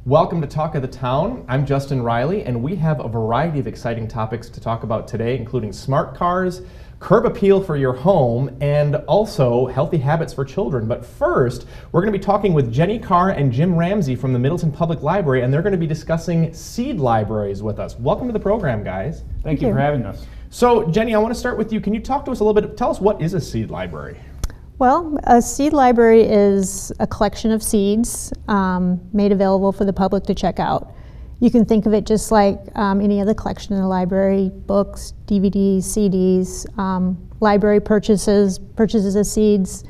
Welcome to Talk of the Town. I'm Justin Riley, and we have a variety of exciting topics to talk about today, including smart cars, curb appeal for your home, and also healthy habits for children. But first, we're going to be talking with Jenny Carr and Jim Ramsey from the Middleton Public Library, and they're going to be discussing seed libraries with us. Welcome to the program, guys. Thank you for having us. So, Jenny, I want to start with you. Can you talk to us a little bit? Tell us, what is a seed library? Well, a seed library is a collection of seeds made available for the public to check out. You can think of it just like any other collection in the library: books, DVDs, CDs, library purchases of seeds,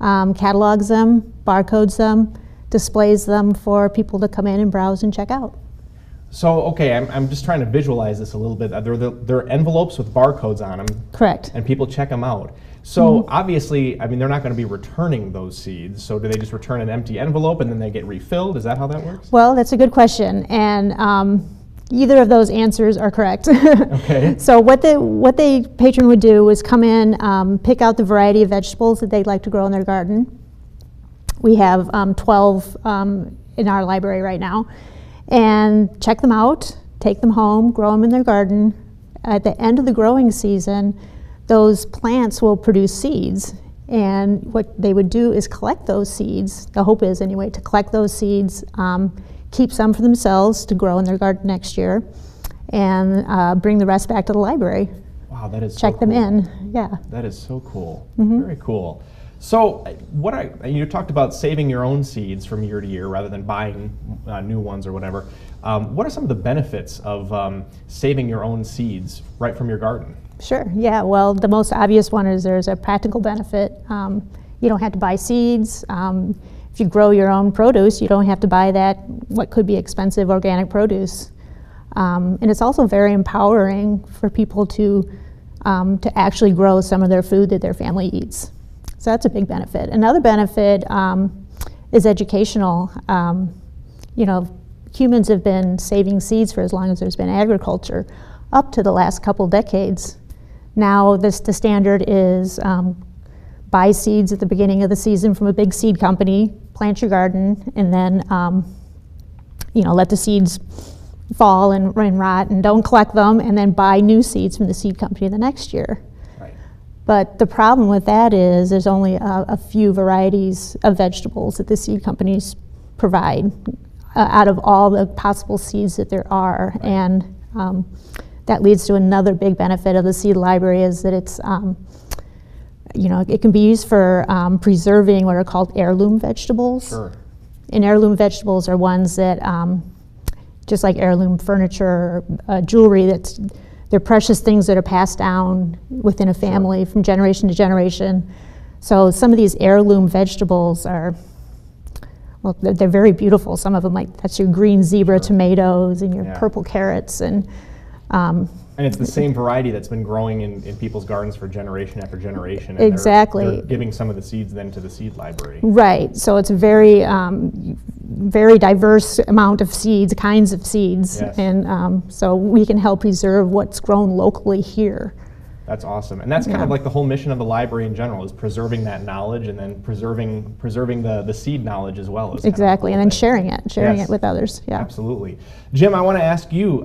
catalogs them, barcodes them, displays them for people to come in and browse and check out. So, okay, I'm just trying to visualize this a little bit. There are envelopes with barcodes on them. Correct. And people check them out. So obviously, I mean, they're not going to be returning those seeds. So do they just return an empty envelope and then they get refilled? Is that how that works? Well, that's a good question, and either of those answers are correct. Okay. So what the patron would do is come in, pick out the variety of vegetables that they'd like to grow in their garden. We have 12 in our library right now, and check them out, take them home, grow them in their garden. At the end of the growing season, those plants will produce seeds, and what they would do is collect those seeds. The hope is, anyway, to collect those seeds, keep some for themselves to grow in their garden next year, and bring the rest back to the library. Wow, that is check so them cool. in. Yeah. That is so cool. Mm-hmm. Very cool. So you talked about saving your own seeds from year to year rather than buying new ones or whatever. What are some of the benefits of saving your own seeds right from your garden? Sure, yeah, well, the most obvious one is there's a practical benefit. You don't have to buy seeds. If you grow your own produce, you don't have to buy that, what could be expensive organic produce. And it's also very empowering for people to actually grow some of their food that their family eats. So that's a big benefit. Another benefit is educational. You know, humans have been saving seeds for as long as there's been agriculture, up to the last couple decades. Now the standard is buy seeds at the beginning of the season from a big seed company, plant your garden, and then let the seeds fall and rot, and don't collect them, and then buy new seeds from the seed company the next year. Right. But the problem with that is there's only a few varieties of vegetables that the seed companies provide out of all the possible seeds that there are. Right. And that leads to another big benefit of the seed library is that it's, it can be used for preserving what are called heirloom vegetables. Sure. And heirloom vegetables are ones that, just like heirloom furniture or jewelry, they're precious things that are passed down within a family from generation to generation. So some of these heirloom vegetables are, well, they're very beautiful. Some of them, like that's your green zebra tomatoes and your purple carrots, and it's the same variety that's been growing in people's gardens for generation after generation. And exactly. They're giving some of the seeds then to the seed library. Right. So it's a very, very diverse amount of seeds, kinds of seeds, Yes. and so we can help preserve what's grown locally here. That's awesome. And that's kind of like the whole mission of the library in general, is preserving that knowledge and then preserving the seed knowledge as well. Exactly, and then sharing Yes. it with others. Yeah. Absolutely. Jim, I want to ask you,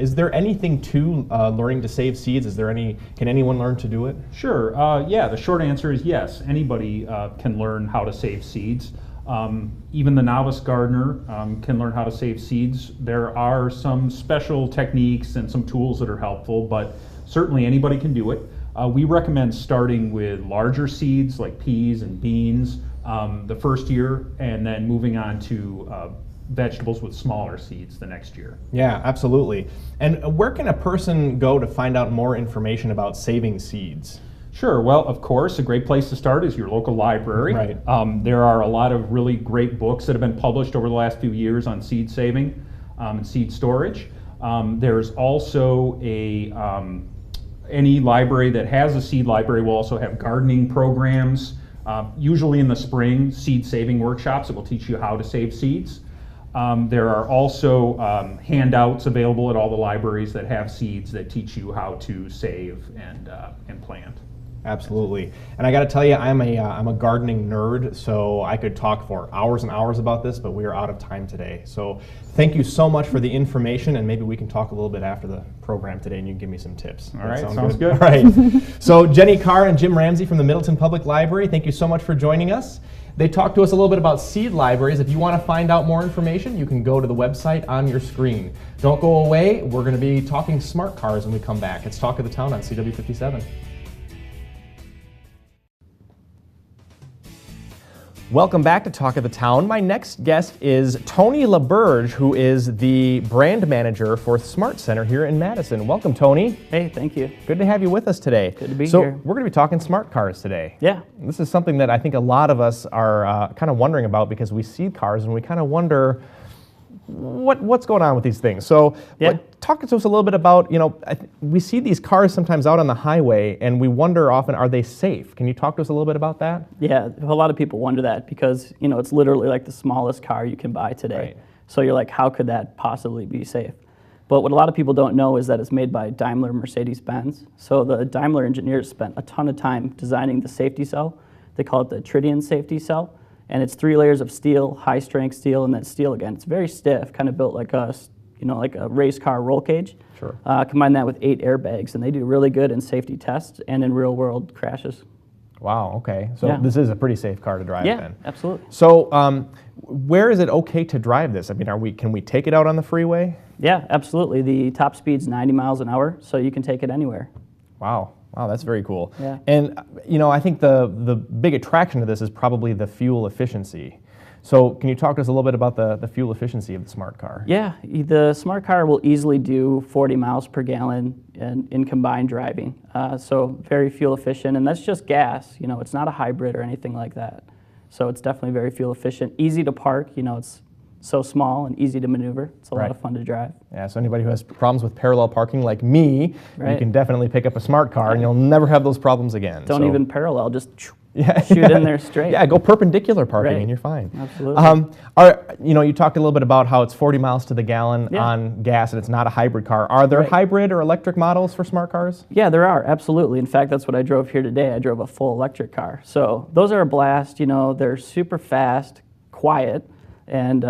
is there anything to learning to save seeds? Can anyone learn to do it? Sure. The short answer is yes. Anybody can learn how to save seeds. Even the novice gardener can learn how to save seeds. There are some special techniques and some tools that are helpful, but certainly anybody can do it. We recommend starting with larger seeds like peas and beans the first year, and then moving on to vegetables with smaller seeds the next year. Yeah, absolutely. And where can a person go to find out more information about saving seeds? Sure. Well, of course, a great place to start is your local library. Right. There are a lot of really great books that have been published over the last few years on seed saving and seed storage. There's also any library that has a seed library will also have gardening programs. Usually in the spring, seed saving workshops that will teach you how to save seeds. There are also handouts available at all the libraries that have seeds that teach you how to save and plant. Absolutely. And I got to tell you, I'm a gardening nerd, so I could talk for hours and hours about this, but we are out of time today. So thank you so much for the information, and maybe we can talk a little bit after the program today, and you can give me some tips. All right, Sound sounds good. All right. So Jenny Carr and Jim Ramsey from the Middleton Public Library, thank you so much for joining us. They talked to us a little bit about seed libraries. If you want to find out more information, you can go to the website on your screen. Don't go away. We're going to be talking smart cars when we come back. It's Talk of the Town on CW57. Welcome back to Talk of the Town. My next guest is Tony LaBerge, who is the brand manager for Smart Center here in Madison. Welcome, Tony. Hey, thank you. Good to have you with us today. Good to be so here. We're going to be talking smart cars today. Yeah. This is something that I think a lot of us are kind of wondering about because we see cars and we kind of wonder what's going on with these things. So Yeah. talk to us a little bit about, we see these cars sometimes out on the highway and we wonder often, are they safe? Can you talk to us a little bit about that? Yeah, a lot of people wonder that because, it's literally like the smallest car you can buy today. Right. So you're like, how could that possibly be safe? But what a lot of people don't know is that it's made by Daimler Mercedes-Benz. So the Daimler engineers spent a ton of time designing the safety cell. They call it the Tritium safety cell. And it's 3 layers of steel, high-strength steel, and then steel again. It's very stiff, kind of built like a race car roll cage. Sure. Combine that with 8 airbags, and they do really good in safety tests and in real-world crashes. Wow, okay. So Yeah. this is a pretty safe car to drive Yeah, then. absolutely. So where is it okay to drive this? I mean, can we take it out on the freeway? Yeah, absolutely. The top speed's 90 miles an hour, so you can take it anywhere. Wow. Wow, that's very cool. Yeah. And I think the big attraction to this is probably the fuel efficiency. So can you talk to us a little bit about the fuel efficiency of the smart car? Yeah, the smart car will easily do 40 miles per gallon in combined driving. So very fuel efficient, and that's just gas. It's not a hybrid or anything like that. So it's definitely very fuel efficient. Easy to park. It's so small and easy to maneuver. It's a lot Right. of fun to drive. Yeah, so anybody who has problems with parallel parking like me, you Right. can definitely pick up a smart car and you'll never have those problems again. Don't So- even parallel, just Yeah, shoot in there straight. Yeah, go perpendicular parking Right. and you're fine. Absolutely. You talked a little bit about how it's 40 miles to the gallon Yeah. on gas and it's not a hybrid car. Are there Right. hybrid or electric models for smart cars? Yeah, there are, absolutely. In fact, that's what I drove here today. I drove a full electric car. So those are a blast, they're super fast, quiet, and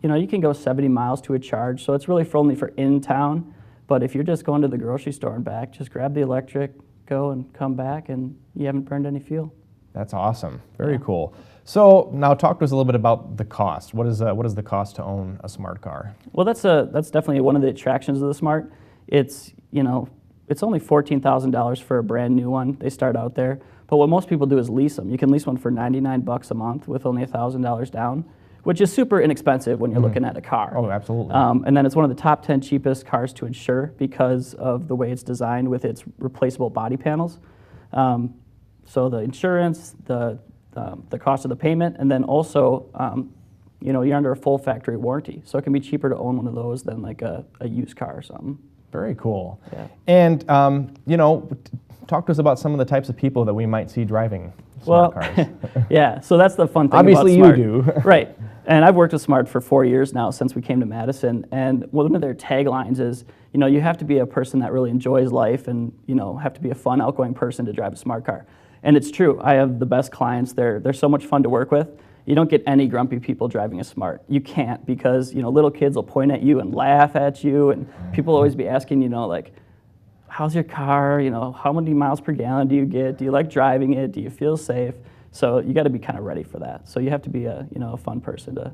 you can go 70 miles to a charge. So it's really only for in town. But if you're just going to the grocery store and back, just grab the electric, go and come back, and you haven't burned any fuel. That's awesome. Very cool. So now talk to us a little bit about the cost. What is the cost to own a smart car? Well, that's definitely one of the attractions of the Smart. It's only $14,000 for a brand new one. They start out there. But what most people do is lease them. You can lease one for $99 a month with only $1,000 down, which is super inexpensive when you're looking at a car. Oh, absolutely. And then it's one of the top 10 cheapest cars to insure because of the way it's designed with its replaceable body panels. So the insurance, the cost of the payment, and then also, you're under a full factory warranty. So it can be cheaper to own one of those than like a used car or something. Very cool. Yeah. And, talk to us about some of the types of people that we might see driving smart cars. Yeah, so that's the fun thing Obviously about you Smart. do. Right. And I've worked with Smart for 4 years now since we came to Madison. And one of their taglines is, you have to be a person that really enjoys life and, have to be a fun, outgoing person to drive a smart car. And it's true. I have the best clients. They're so much fun to work with. You don't get any grumpy people driving a Smart. You can't because, little kids will point at you and laugh at you. And people always be asking, like, how's your car? How many miles per gallon do you get? Do you like driving it? Do you feel safe? So you got to be kind of ready for that. So you have to be a fun person to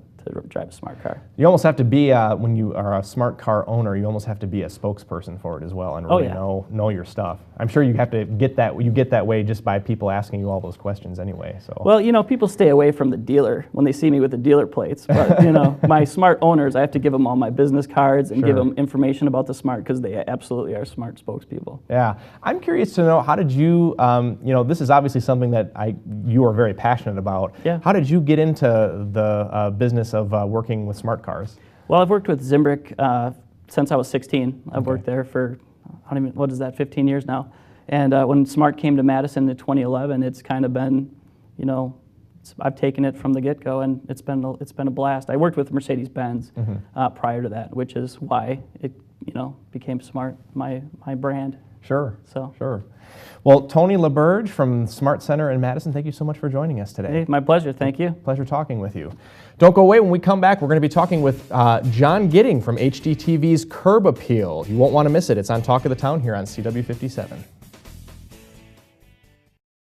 drive a smart car. You almost have to be, when you are a smart car owner, you almost have to be a spokesperson for it as well and really know your stuff. I'm sure you have to get that way just by people asking you all those questions anyway. So. Well, people stay away from the dealer when they see me with the dealer plates. But, my smart owners, I have to give them all my business cards and give them information about the smart because they absolutely are smart spokespeople. Yeah. I'm curious to know, how did you, this is obviously something that you are very passionate about. Yeah. How did you get into the business of working with smart cars? Well, I've worked with Zimbrick since I was 16. I've worked there for, 15 years now. And when Smart came to Madison in 2011, it's kind of been, I've taken it from the get-go, and it's been a blast. I worked with Mercedes-Benz prior to that, which is why it became Smart, my brand. Sure. So. Sure. Well, Tony LaBerge from Smart Center in Madison, thank you so much for joining us today. Hey, my pleasure. Thank you. Pleasure talking with you. Don't go away. When we come back, we're going to be talking with John Gidding from HGTV's Curb Appeal. You won't want to miss it. It's on Talk of the Town here on CW57.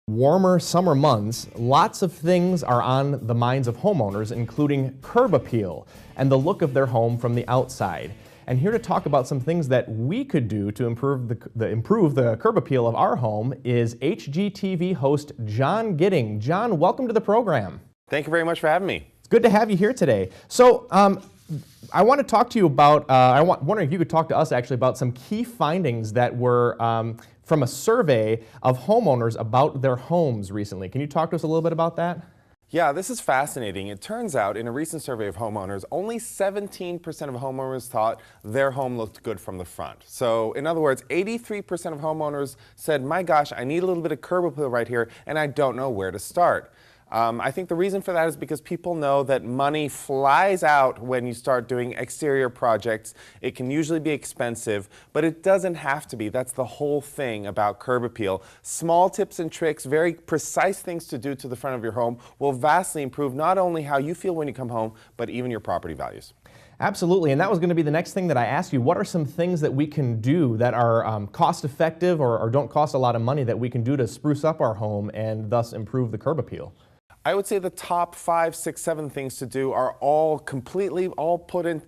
Warmer summer months, lots of things are on the minds of homeowners, including curb appeal and the look of their home from the outside. And here to talk about some things that we could do to improve the curb appeal of our home is HGTV host John Gidding. John, welcome to the program. Thank you very much for having me. It's good to have you here today. So I want to talk to you about, wondering if you could talk to us actually about some key findings that were from a survey of homeowners about their homes recently. Can you talk to us a little bit about that? Yeah, this is fascinating. It turns out in a recent survey of homeowners, only 17% of homeowners thought their home looked good from the front. So in other words, 83% of homeowners said, my gosh, I need a little bit of curb appeal right here and I don't know where to start. I think the reason for that is because people know that money flies out when you start doing exterior projects. It can usually be expensive, but it doesn't have to be. That's the whole thing about curb appeal. Small tips and tricks, very precise things to do to the front of your home will vastly improve not only how you feel when you come home, but even your property values. Absolutely, and that was going to be the next thing that I asked you. What are some things that we can do that are cost effective or don't cost a lot of money that we can do to spruce up our home and thus improve the curb appeal? I would say the top 5, 6, 7 things to do are all put in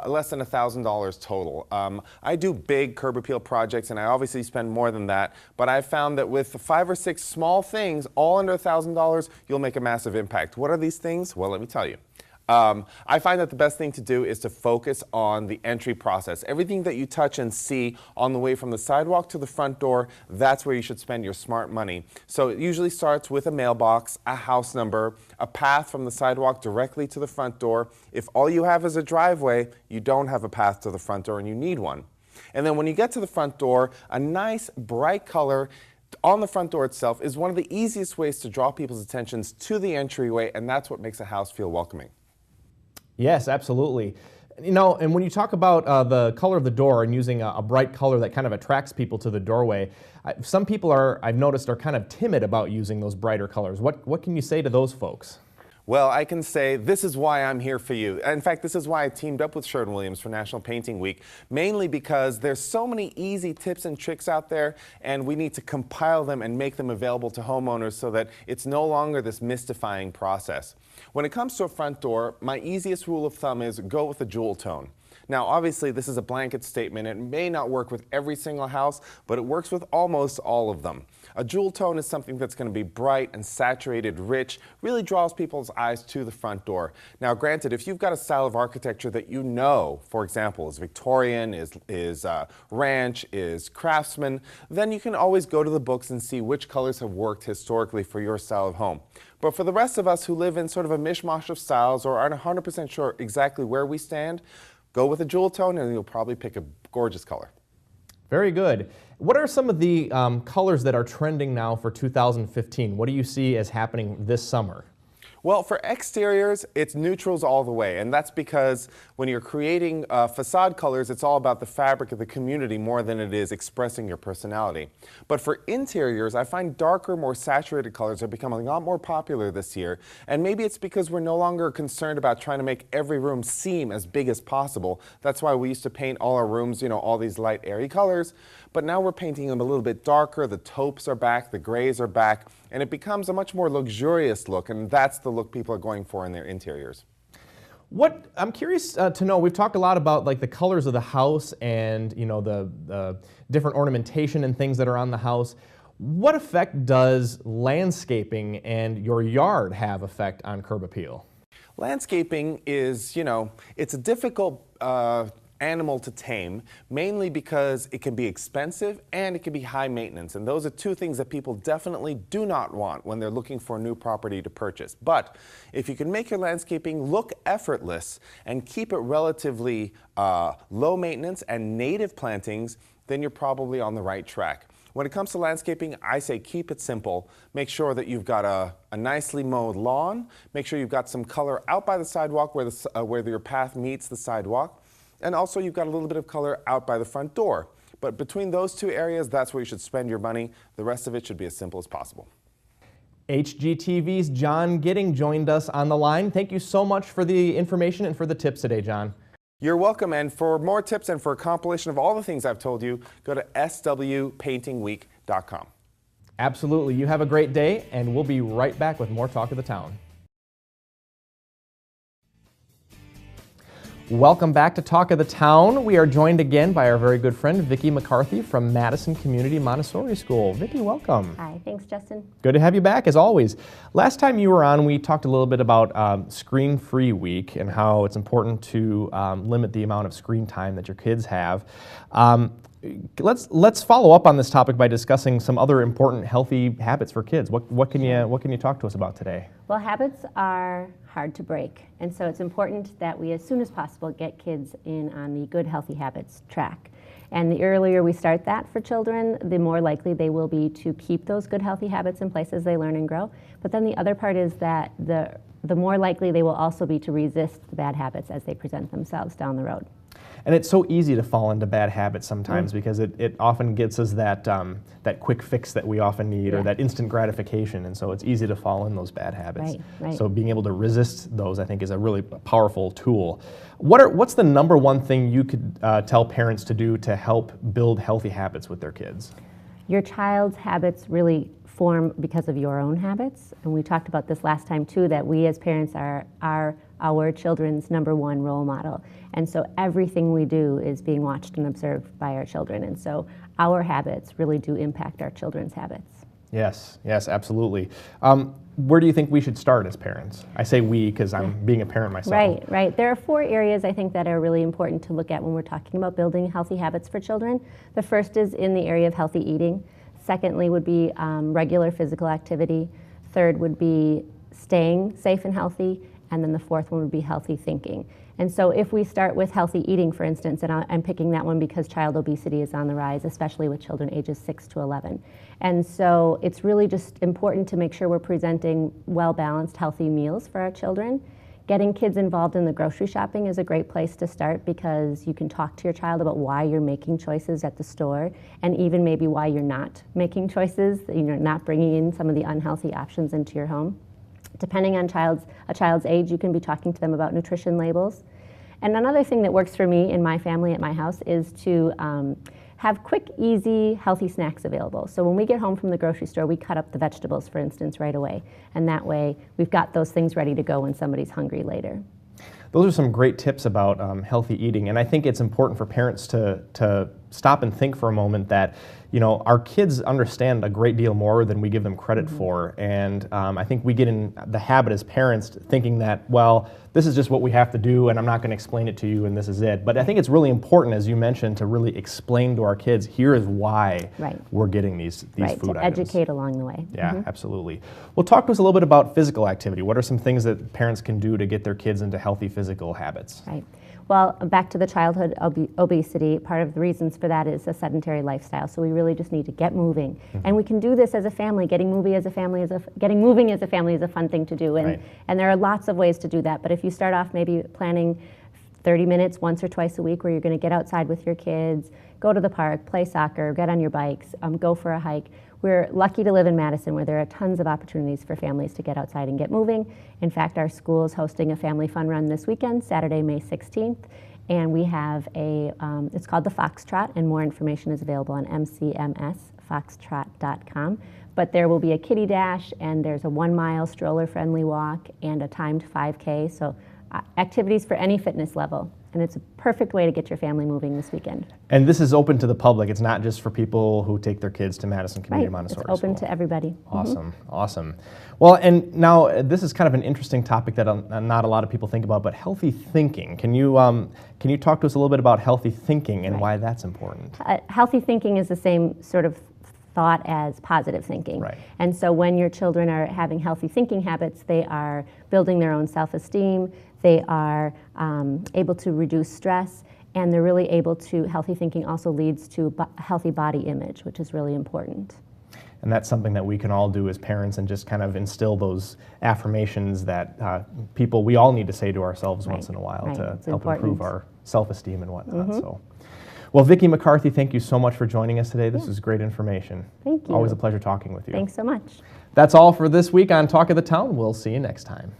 less than $1,000 total. I do big curb appeal projects and I obviously spend more than that, but I've found that with 5 or 6 small things, all under $1,000, you'll make a massive impact. What are these things? Well, let me tell you. I find that the best thing to do is to focus on the entry process. Everything that you touch and see on the way from the sidewalk to the front door, that's where you should spend your smart money. So it usually starts with a mailbox, a house number, a path from the sidewalk directly to the front door. If all you have is a driveway, you don't have a path to the front door and you need one. And then when you get to the front door, a nice bright color on the front door itself is one of the easiest ways to draw people's attentions to the entryway, and that's what makes a house feel welcoming. Yes, absolutely. You know, and when you talk about the color of the door and using a bright color that kind of attracts people to the doorway, some people I've noticed, are kind of timid about using those brighter colors. What can you say to those folks? Well, I can say this is why I'm here for you. In fact, this is why I teamed up with Sherwin-Williams for National Painting Week, mainly because there's so many easy tips and tricks out there, and we need to compile them and make them available to homeowners so that it's no longer this mystifying process. When it comes to a front door, my easiest rule of thumb is go with a jewel tone. Now, obviously, this is a blanket statement. It may not work with every single house, but it works with almost all of them. A jewel tone is something that's going to be bright and saturated, rich, really draws people's eyes to the front door. Now, granted, if you've got a style of architecture that you know, for example, is Victorian, is ranch, is craftsman, then you can always go to the books and see which colors have worked historically for your style of home. But for the rest of us who live in sort of a mishmash of styles or aren't 100% sure exactly where we stand, go with a jewel tone and you'll probably pick a gorgeous color. Very good. What are some of the colors that are trending now for 2015? What do you see as happening this summer? Well, for exteriors, it's neutrals all the way, and that's because when you're creating facade colors, it's all about the fabric of the community more than it is expressing your personality. But for interiors, I find darker, more saturated colors are becoming a lot more popular this year, and maybe it's because we're no longer concerned about trying to make every room seem as big as possible. That's why we used to paint all our rooms, you know, all these light, airy colors, but now we're painting them a little bit darker. The taupes are back, the grays are back, and it becomes a much more luxurious look, and that's the look people are going for in their interiors. What I'm curious to know, we've talked a lot about like the colors of the house and the different ornamentation and things that are on the house. What effect does landscaping and your yard have effect on curb appeal? Landscaping is, it's a difficult animal to tame, mainly because it can be expensive and it can be high maintenance. And those are two things that people definitely do not want when they're looking for a new property to purchase. But if you can make your landscaping look effortless and keep it relatively low maintenance and native plantings, then you're probably on the right track. When it comes to landscaping, I say keep it simple. Make sure that you've got a nicely mowed lawn. Make sure you've got some color out by the sidewalk where your path meets the sidewalk. And also you've got a little bit of color out by the front door. But between those two areas, that's where you should spend your money. The rest of it should be as simple as possible. HGTV's John Gidding joined us on the line. Thank you so much for the information and for the tips today, John. You're welcome, and for more tips and for a compilation of all the things I've told you, go to swpaintingweek.com. Absolutely. You have a great day, and we'll be right back with more Talk of the Town. Welcome back to Talk of the Town. We are joined again by our very good friend, Vicki McCarthy from Madison Community Montessori School. Vicki, welcome. Hi, thanks, Justin. Good to have you back, as always. Last time you were on, we talked a little bit about Screen-Free Week and how it's important to limit the amount of screen time that your kids have. Let's follow up on this topic by discussing some other important healthy habits for kids. What can you talk to us about today? Well, habits are hard to break, and so it's important that we, as soon as possible, get kids in on the good, healthy habits track. And the earlier we start that for children, the more likely they will be to keep those good, healthy habits in place as they learn and grow. But then the other part is that the more likely they will also be to resist the bad habits as they present themselves down the road. And it's so easy to fall into bad habits sometimes because it often gets us that quick fix that we often need or that instant gratification, and so it's easy to fall in those bad habits. Right. So being able to resist those, I think, is a really powerful tool. What's the number one thing you could tell parents to do to help build healthy habits with their kids? Your child's habits really form because of your own habits, and we talked about this last time too, that we as parents are our children's number one role model. And so everything we do is being watched and observed by our children. And so our habits really do impact our children's habits. Yes, absolutely. Where do you think we should start as parents? I say we because I'm being a parent myself. Right. There are 4 areas I think that are really important to look at when we're talking about building healthy habits for children. The first is in the area of healthy eating. Secondly would be regular physical activity. Third would be staying safe and healthy. And then the fourth one would be healthy thinking. And so if we start with healthy eating, for instance, and I'm picking that one because child obesity is on the rise, especially with children ages 6 to 11. And so it's really just important to make sure we're presenting well-balanced, healthy meals for our children. Getting kids involved in the grocery shopping is a great place to start because you can talk to your child about why you're making choices at the store and even maybe why you're not making choices, you're not bringing in some of the unhealthy options into your home. Depending on a child's age, you can be talking to them about nutrition labels. And another thing that works for me in my family at my house is to have quick, easy, healthy snacks available. So when we get home from the grocery store, we cut up the vegetables, for instance, right away. And that way, we've got those things ready to go when somebody's hungry later. Those are some great tips about healthy eating, and I think it's important for parents to stop and think for a moment that, our kids understand a great deal more than we give them credit for, and I think we get in the habit as parents thinking that, well, this is just what we have to do, and I'm not going to explain it to you, and this is it. But I think it's really important, as you mentioned, to really explain to our kids, here is why we're getting these food items. To educate along the way. Yeah, absolutely. Well, talk to us a little bit about physical activity. What are some things that parents can do to get their kids into healthy physical habits? Right. Well, back to the childhood obesity, part of the reasons for that is a sedentary lifestyle. So we really just need to get moving. And we can do this as a family. Getting moving as a family is a fun thing to do. And there are lots of ways to do that. But if you start off maybe planning 30 minutes once or twice a week where you're going to get outside with your kids, go to the park, play soccer, get on your bikes, go for a hike. We're lucky to live in Madison where there are tons of opportunities for families to get outside and get moving. In fact, our school is hosting a family fun run this weekend, Saturday, May 16th. And we have it's called the Foxtrot, and more information is available on mcmsfoxtrot.com. But there will be a kiddie dash, and there's a 1-mile stroller-friendly walk, and a timed 5K. So activities for any fitness level. And it's a perfect way to get your family moving this weekend. And this is open to the public. It's not just for people who take their kids to Madison Community Montessori School. It's open to everybody. Awesome. Well, and now this is kind of an interesting topic that not a lot of people think about, but healthy thinking. Can you talk to us a little bit about healthy thinking and why that's important? Healthy thinking is the same sort of thought as positive thinking. And so when your children are having healthy thinking habits, they are building their own self-esteem, they are able to reduce stress, and they're really able to, healthy thinking also leads to a healthy body image, which is really important. And that's something that we can all do as parents and just kind of instill those affirmations that we all need to say to ourselves once in a while to help improve our self-esteem and whatnot. So. Well, Vicki McCarthy, thank you so much for joining us today. This is great information. Thank you. Always a pleasure talking with you. Thanks so much. That's all for this week on Talk of the Town. We'll see you next time.